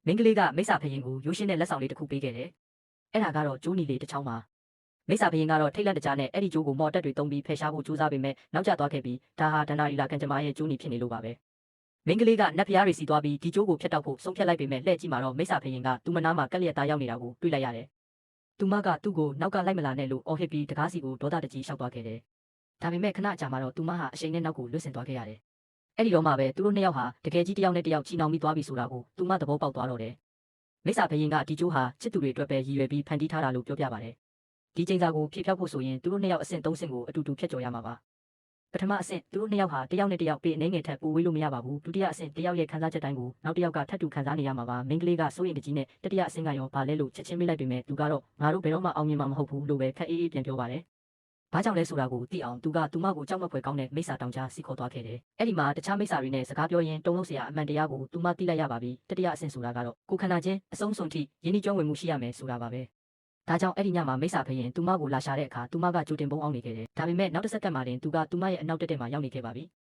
မင်းကလေးကမိစ္ဆာဖရင်ကိုရိုးရှင်းတဲ့လက်ဆောင်လေးတစ်ခုပေးခဲ့တယ်။အဲ့ဒါကတော့ကျိုးနီလေးတစ်ချောင်းပါ။မိစ္ဆာဖရင်ကတော့ထိတ်လန့်တကြားနဲ့အဲ့ဒီကျိုးကိုမော်တက်တွေတုံးပြီးဖယ်ရှားဖို့ကြိုးစားပေမဲ့နောက်ကျသွားခဲ့ပြီးဒါဟာဒန္နာရီလာကန်ကျမရဲ့ကျိုးနီဖြစ်နေလို့ပါပဲ။မင်းကလေးကနတ်ဖျားတွေစီသွားပြီးဒီကျိုးကိုဖျက်တောက်ဖို့ဆုံးဖြတ်လိုက်ပေမဲ့လှည့်ကြည့်မှာတော့မိစ္ဆာဖရင်ကသူ့မနာမှာကက်လျက်သားရောက်နေတာကိုတွေ့လိုက်ရတယ်။သူမကသူ့ကိုနောက်ကလိုက်မလာနဲ့လို့အော်ဟစ်ပြီးတကားစီကိုဒေါသတကြီးရှောက်သွားခဲ့တယ်။ဒါပေမဲ့ခဏကြာမှတော့သူမဟာအရှိန်နဲ့နောက်ကိုလွတ်ဆင်သွားခဲ့ရတယ်။အဲ့ဒီတော့မှပဲသူတို့နှစ်ယောက်ဟာတကယ်ကြီးတစ်ယောက်နဲ့တစ်ယောက်ချီနှောင်ပြီးသွားပြီဆိုတာကိုသူမသဘောပေါက်သွားတော့တယ်။မိစ္ဆာဖရင်ကဒီကျိုးဟာချစ်သူတွေအတွက်ပဲရည်ရွယ်ပြီးဖန်တီးထားတာလို့ပြောပြပါတယ်။ဒီချိန်စာကိုဖြည့်ဖြောက်ဖို့ဆိုရင်သူတို့နှစ်ယောက်အဆင့်၃ဆင့်ကိုအတူတူဖြတ်ကျော်ရမှာပါ။ပထမအဆင့်သူတို့နှစ်ယောက်ဟာတစ်ယောက်နဲ့တစ်ယောက်ပေအနေငယ်ထက်ပိုဝေးလို့မရပါဘူး။ဒုတိယအဆင့်တစ်ယောက်ရဲ့ခံစားချက်တိုင်းကိုနောက်တစ်ယောက်ကထပ်တူခံစားနေရမှာပါ။မင်းကလေးကစိုးရိမ်တကြီးနဲ့တတိယအဆင့်ကရောဗာလဲလို့ချက်ချင်းမေးလိုက်ပေမဲ့သူကတော့ငါတို့ဘယ်တော့မှအောင်မြင်မှာမဟုတ်ဘူးလို့ပဲခက်အေးအေးပြန်ပြောပါတယ်။ဘာကြောင့်လဲဆိုတာကိုသိအောင်သူကသူမကိုကြောက်မက်ဖွယ်ကောင်းတဲ့မိစ္ဆာတောင်ကြားစီခေါ်သွားခဲ့တယ်။အဲ့ဒီမှာတခြားမိစ္ဆာတွေနဲ့စကားပြောရင်းတုံးလုံးစရာအမှန်တရားကိုသူမသိလိုက်ရပါပြီ။တတိယအဆင့်ဆိုတာကတော့ကိုခန္ဓာချင်းအဆုံးစွန်ထိယဉ်ဤကျွမ်းဝင်မှုရှိရမယ်ဆိုတာပါပဲ။ဒါကြောင့်အဲ့ဒီညမှာမိစ္ဆာဖရင်သူမကိုလာရှာတဲ့အခါသူမကကြိုတင်ပုံအောင်နေခဲ့တယ်။ဒါပေမဲ့နောက်တစ်စက္ကန့်မှတင်သူကသူမရဲ့အနောက်တက်မှာရောက်နေခဲ့ပါပြီ။